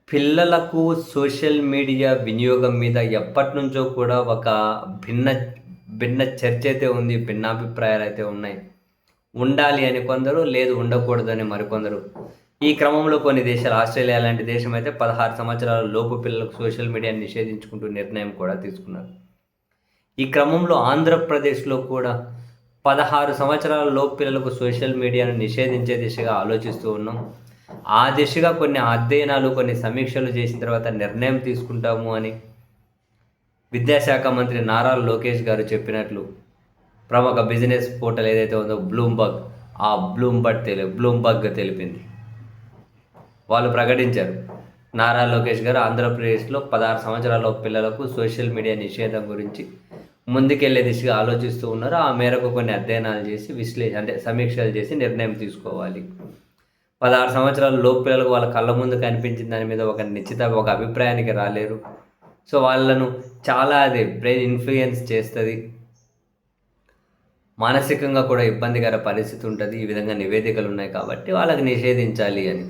పిల్లలకు social media వినియోగం మీద ఎప్పటినుంచో కూడా ఒక భిన్న భిన్న చర్చ అయితే ఉంది. భిన్నాభిప్రాయాలైతే ఉన్నాయి. ఉండాలి అని కొందరు, లేదు ఉండకూడదని మరికొందరు. ఈ క్రమంలో కొన్ని దేశాలు, ఆస్ట్రేలియా లాంటి దేశం అయితే 16 సంవత్సరాల లోపు పిల్లలకు సోషల్ మీడియాని నిషేధించుకుంటూ నిర్ణయం కూడా తీసుకున్నారు. ఈ క్రమంలో ఆంధ్రప్రదేశ్‌లో కూడా 16 సంవత్సరాల లోపు పిల్లలకు సోషల్ మీడియాను నిషేధించే దిశగా ఆలోచిస్తూ ఉన్నాం. ఆ దిశగా కొన్ని అధ్యయనాలు, కొన్ని సమీక్షలు చేసిన తర్వాత నిర్ణయం తీసుకుంటాము అని విద్యాశాఖ మంత్రి నారా లోకేష్ గారు చెప్పినట్లు ప్రముఖ బిజినెస్ పోర్టల్ ఏదైతే ఉందో బ్లూంబర్గ్ తెలిపింది. వాళ్ళు ప్రకటించారు. నారా లోకేష్ గారు ఆంధ్రప్రదేశ్లో 16 సంవత్సరాల పిల్లలకు సోషల్ మీడియా నిషేధం గురించి ముందుకెళ్లే దిశగా ఆలోచిస్తూ ఉన్నారు. ఆ మేరకు కొన్ని అధ్యయనాలు చేసి సమీక్షలు చేసి నిర్ణయం తీసుకోవాలి. 16 సంవత్సరాల లోపు పిల్లలకు వాళ్ళ కళ్ళ ముందు కనిపించిన దాని మీద ఒక అభిప్రాయానికి రాలేరు. సో వాళ్ళను చాలా అది బ్రెయిన్ ఇన్ఫ్లుయెన్స్ చేస్తుంది. మానసికంగా కూడా ఇబ్బందికర పరిస్థితి ఉంటుంది. ఈ విధంగా నివేదికలు ఉన్నాయి కాబట్టి వాళ్ళకి నిషేధించాలి అని.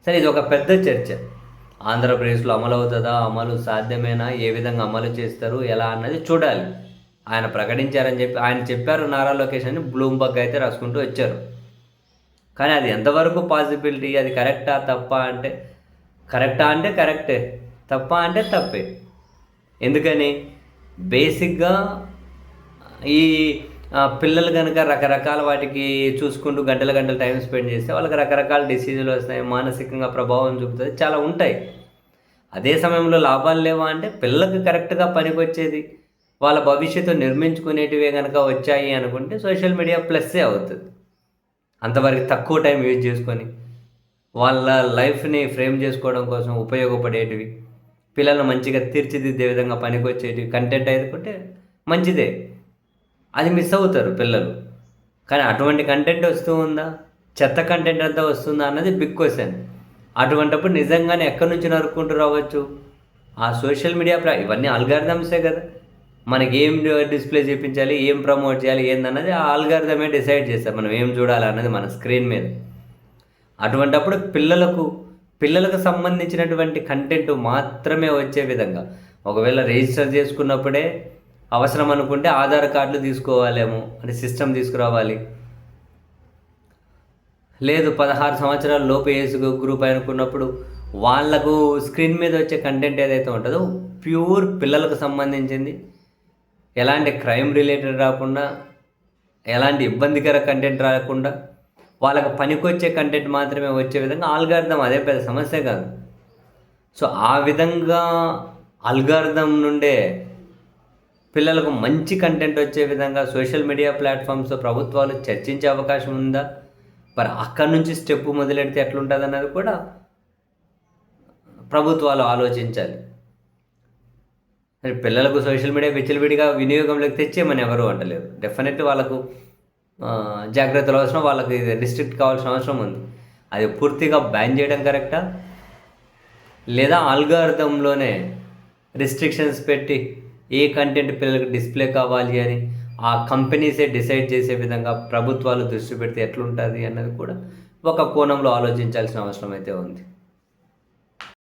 సరే, ఇది ఒక పెద్ద చర్చ. ఆంధ్రప్రదేశ్లో అమలు అవుతుందా, అమలు సాధ్యమేనా, ఏ విధంగా అమలు చేస్తారు, ఎలా అన్నది చూడాలి. ఆయన ప్రకటించారని చెప్పి ఆయన చెప్పారు నారా లోకేష్ అని బ్లూంబర్గ్ అయితే రాసుకుంటూ వచ్చారు. కానీ అది ఎంతవరకు పాసిబిలిటీ, అది కరెక్టా తప్పా అంటే కరెక్టే, తప్పా అంటే తప్పే. ఎందుకని బేసిక్గా ఈ పిల్లలు కనుక రకరకాల వాటికి చూసుకుంటూ గంటల టైం స్పెండ్ చేస్తే వాళ్ళకి రకరకాల డిసీజులు వస్తాయి, మానసికంగా ప్రభావం చూపుతుంది, చాలా ఉంటాయి. అదే సమయంలో లాభాలు లేవా అంటే పిల్లలకు కరెక్ట్గా పనికొచ్చేది, వాళ్ళ భవిష్యత్తు నిర్మించుకునేటివే కనుక వచ్చాయి అనుకుంటే సోషల్ మీడియా ప్లస్సే అవుతుంది. అంతవరకు తక్కువ టైం యూజ్ చేసుకొని వాళ్ళ లైఫ్ని ఫ్రేమ్ చేసుకోవడం కోసం ఉపయోగపడేటివి, పిల్లలను మంచిగా తీర్చిదిద్దే విధంగా పనికొచ్చేటివి కంటెంట్ అనుకుంటే మంచిదే. అది మిస్ అవుతారు పిల్లలు. కానీ అటువంటి కంటెంట్ వస్తూ ఉందా, చెత్త కంటెంట్ అంతా వస్తుందా అన్నది బిగ్ క్వశ్చన్. అటువంటిప్పుడు నిజంగానే ఎక్కడి నుంచి నరుక్కుంటూ రావచ్చు? ఆ సోషల్ మీడియా ఇవన్నీ అల్గారిథమ్సే కదా. మనకి ఏం డిస్ప్లే చేయించాలి, ఏం ప్రమోట్ చేయాలి ఏందన్నది ఆ ఆల్గారిథమే డిసైడ్ చేస్తారు మనం ఏం చూడాలి అన్నది మన స్క్రీన్ మీద. అటువంటప్పుడు పిల్లలకు సంబంధించినటువంటి కంటెంట్ మాత్రమే వచ్చే విధంగా, ఒకవేళ రిజిస్టర్ చేసుకున్నప్పుడే అవసరం అనుకుంటే ఆధార్ కార్డులు తీసుకోవాలేమో అంటే సిస్టమ్ తీసుకురావాలి. లేదు 16 సంవత్సరాల లోపు ఏజ్ గ్రూప్ అనుకున్నప్పుడు వాళ్లకు స్క్రీన్ మీద వచ్చే కంటెంట్ ఏదైతే ఉంటుందో ప్యూర్ పిల్లలకు సంబంధించింది, ఎలాంటి క్రైమ్ రిలేటెడ్ రాకుండా, ఎలాంటి ఇబ్బందికర కంటెంట్ రాకుండా వాళ్ళకు పనికొచ్చే కంటెంట్ మాత్రమే వచ్చే విధంగా ఆల్గారిథం అదే పెద్ద సమస్య కాదు. సో ఆ విధంగా ఆల్గారిథం నుండే పిల్లలకు మంచి కంటెంట్ వచ్చే విధంగా సోషల్ మీడియా ప్లాట్ఫామ్స్ ప్రభుత్వాలు చర్చించే అవకాశం ఉందా? మరి అక్కడి నుంచి స్టెప్ మొదలెడితే ఎట్లుంటుంది అన్నది కూడా ప్రభుత్వాలు ఆలోచించాలి. పిల్లలకు సోషల్ మీడియా విచ్చలవిడిగా వినియోగంలోకి తెచ్చేయమని ఎవరు అంటలేరు. డెఫినెట్ వాళ్ళకు జాగ్రత్తలు అవసరం, వాళ్ళకి రిస్ట్రిక్ట్ కావాల్సిన అవసరం ఉంది. అది పూర్తిగా బ్యాన్ చేయడం కరెక్టా, లేదా ఆల్గారిథంలోనే రిస్ట్రిక్షన్స్ పెట్టి ఏ కంటెంట్ పిల్లలకు డిస్ప్లే కావాలి అని ఆ కంపెనీసే డిసైడ్ చేసే విధంగా ప్రభుత్వాలు దృష్టి పెడితే ఎట్లుంటుంది అన్నది కూడా ఒక కోణంలో ఆలోచించాల్సిన అవసరం అయితే ఉంది.